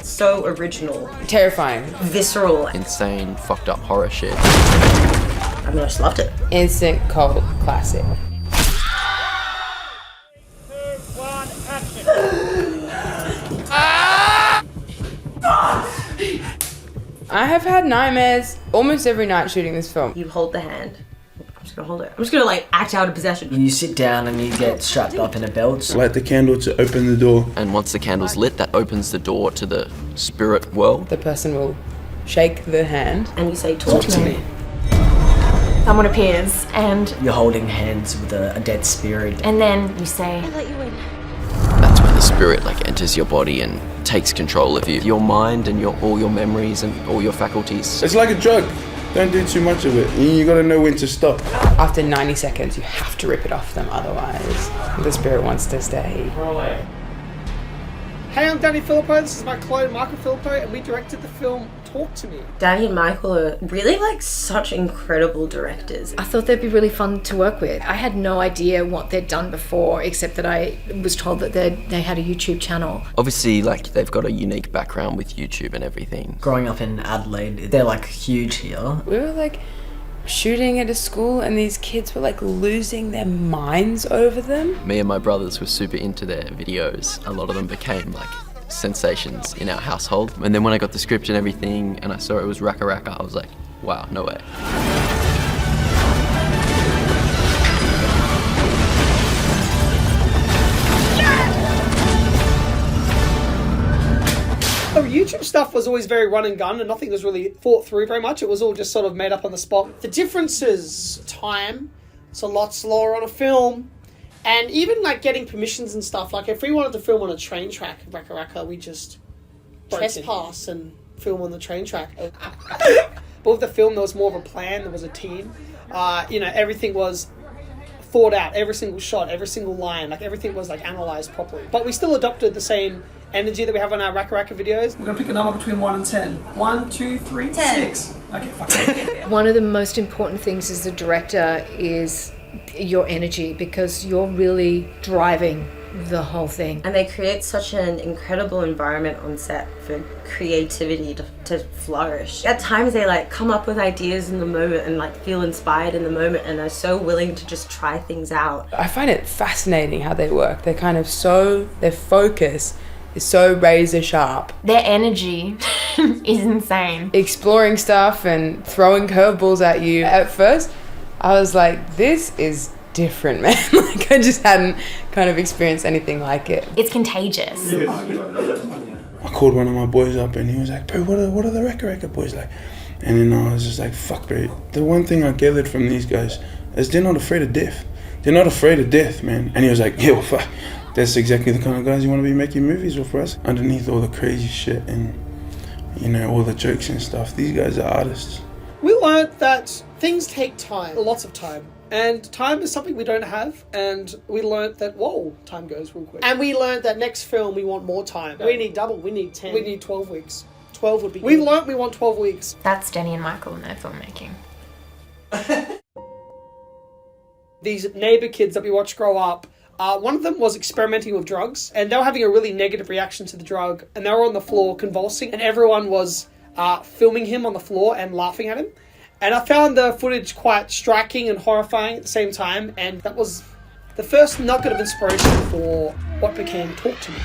So original. Terrifying. Visceral. Insane, fucked up horror shit. I mean, I just loved it. Instant cult classic. I have had nightmares almost every night shooting this film. You hold the hand. I'm just gonna hold it. I'm just gonna like act out of possession. You sit down and you get strapped up in a belt. Light the candle to open the door. And once the candle's lit, that opens the door to the spirit world. The person will shake the hand. And you say, talk to me. Someone appears and You're holding hands with a dead spirit. and then you say, I let you in. That's when the spirit like enters your body and takes control of you. Your mind and all your memories and all your faculties. It's like a drug. Don't do too much of it. You gotta know when to stop. After 90 seconds, you have to rip it off them, otherwise the spirit wants to stay. Hey, I'm Danny Filippo, this is my clone Michael Filippo, and we directed the film Talk to Me. Danny and Michael are really like such incredible directors. I thought they'd be really fun to work with. I had no idea what they'd done before, except that I was told that they had a YouTube channel. Obviously, like, they've got a unique background with YouTube and everything. Growing up in Adelaide, they're like huge here. We were like shooting at a school and these kids were like losing their minds over them. Me and my brothers were super into their videos. A lot of them became like sensations in our household. And then when I got the script and everything and I saw it was Raka Raka, I was like, wow, no way. The YouTube stuff was always very run and gun and nothing was really thought through very much. It was all just sort of made up on the spot. The difference is time. It's a lot slower on a film. And even like getting permissions and stuff. Like if we wanted to film on a train track, Raka Raka, we just trespass and film on the train track. But with the film, there was more of a plan. There was a team. Everything was thought out. Every single shot, every single line, like everything was like analysed properly. But we still adopted the same energy that we have on our Raka Raka videos. We're gonna pick a number between 1 and 10. 1, 2, 3, 10. 6. Okay, fuck it. One of the most important things as a director is your energy, because you're really driving the whole thing. And they create such an incredible environment on set for creativity to flourish. At times they like come up with ideas in the moment and like feel inspired in the moment and are so willing to just try things out. I find it fascinating how they work. They're kind of their focus is so razor sharp. Their energy is insane. Exploring stuff and throwing curveballs at you. At first, I was like, this is different, man. Like I just hadn't kind of experienced anything like it. It's contagious. I called one of my boys up and he was like, bro, what are the Raka Raka boys like? And then I was just like, fuck, bro. The one thing I gathered from these guys is they're not afraid of death. They're not afraid of death, man. And he was like, yeah, well, fuck. That's exactly the kind of guys you want to be making movies with, for us. Underneath all the crazy shit and, all the jokes and stuff, these guys are artists. We learned that things take time, lots of time. And time is something we don't have. And we learned that, whoa, time goes real quick. And we learned that next film we want more time. We need double, we need 10. We need 12 weeks. 12 would be good. We learned we want 12 weeks. That's Danny and Michael in their filmmaking. These neighbour kids that we watched grow up, one of them was experimenting with drugs, and they were having a really negative reaction to the drug, and they were on the floor convulsing, and everyone was filming him on the floor and laughing at him. And I found the footage quite striking and horrifying at the same time, and that was the first nugget of inspiration for what became Talk to Me.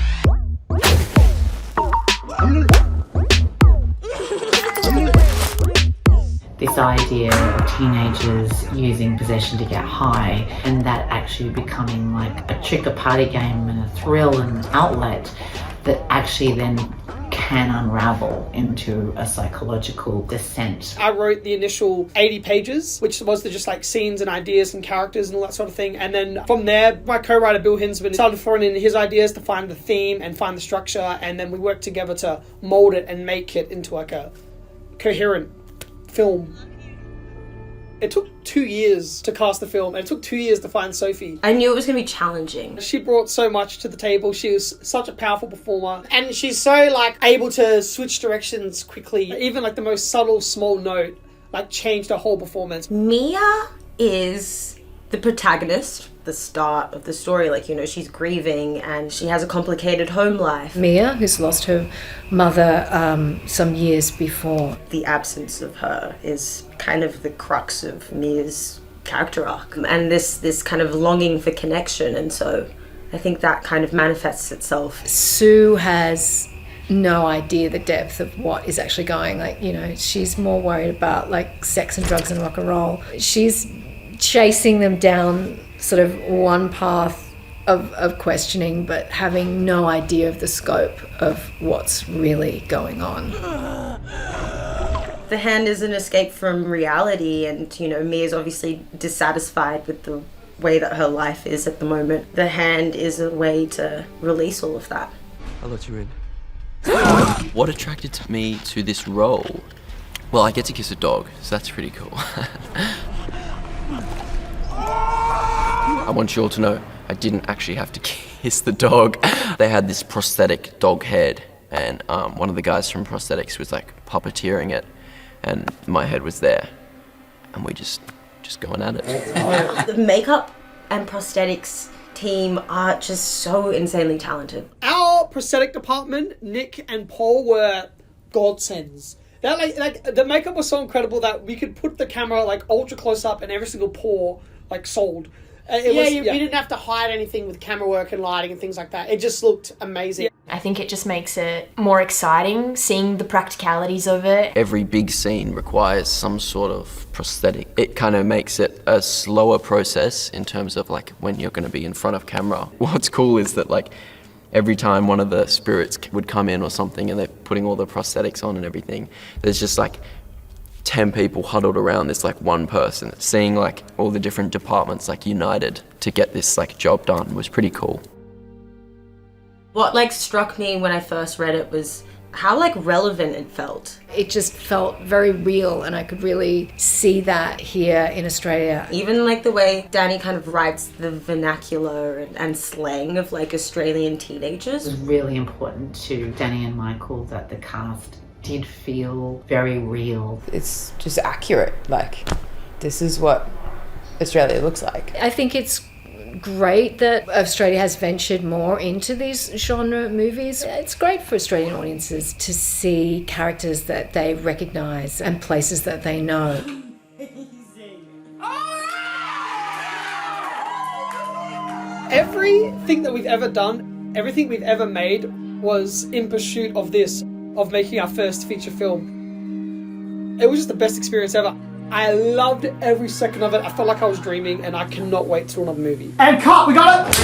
This idea of teenagers using possession to get high, and that actually becoming like a trick, a party game and a thrill and outlet that actually then can unravel into a psychological descent. I wrote the initial 80 pages, which was just like scenes and ideas and characters and all that sort of thing. And then from there, my co-writer Bill Hinsman started throwing in his ideas to find the theme and find the structure. And then we worked together to mold it and make it into like a coherent film. It took 2 years to cast the film, and it took 2 years to find Sophie. I knew it was going to be challenging. She brought so much to the table. She was such a powerful performer, and she's so like able to switch directions quickly. Even like the most subtle small note like changed her whole performance. Mia is the protagonist, the start of the story, like, you know, she's grieving and she has a complicated home life. Mia, who's lost her mother some years before. The absence of her is kind of the crux of Mia's character arc, and this kind of longing for connection, and so I think that kind of manifests itself. Sue has no idea the depth of what is actually going, like, you know, she's more worried about like sex and drugs and rock and roll. She's chasing them down sort of one path of questioning, but having no idea of the scope of what's really going on. The hand is an escape from reality, and, you know, Mia's obviously dissatisfied with the way that her life is at the moment. The hand is a way to release all of that. I'll let you in. What attracted me to this role? Well, I get to kiss a dog, so that's pretty cool. I want you all to know I didn't actually have to kiss the dog. They had this prosthetic dog head, and one of the guys from prosthetics was like puppeteering it, and my head was there, and we just going at it. The makeup and prosthetics team are just so insanely talented. Our prosthetic department, Nick and Paul, were godsends. That like the makeup was so incredible that we could put the camera like ultra close up and every single pore like sold. We didn't have to hide anything with camera work and lighting and things like that. It just looked amazing. I think it just makes it more exciting, seeing the practicalities of it. Every big scene requires some sort of prosthetic. It kind of makes it a slower process in terms of like when you're going to be in front of camera. What's cool is that like every time one of the spirits would come in or something and they're putting all the prosthetics on and everything, there's just like 10 people huddled around this like one person. Seeing like all the different departments like united to get this like job done was pretty cool. What like struck me when I first read it was how like relevant it felt. It just felt very real, and I could really see that here in Australia. Even like the way Danny kind of writes the vernacular and slang of like Australian teenagers. It was really important to Danny and Michael that the cast did feel very real. It's just accurate. Like, this is what Australia looks like. I think it's great that Australia has ventured more into these genre movies. It's great for Australian audiences to see characters that they recognise and places that they know. Everything that we've ever done, everything we've ever made was in pursuit of this, of making our first feature film. It was just the best experience ever. I loved every second of it. I felt like I was dreaming, and I cannot wait to another movie. And cut, we got it!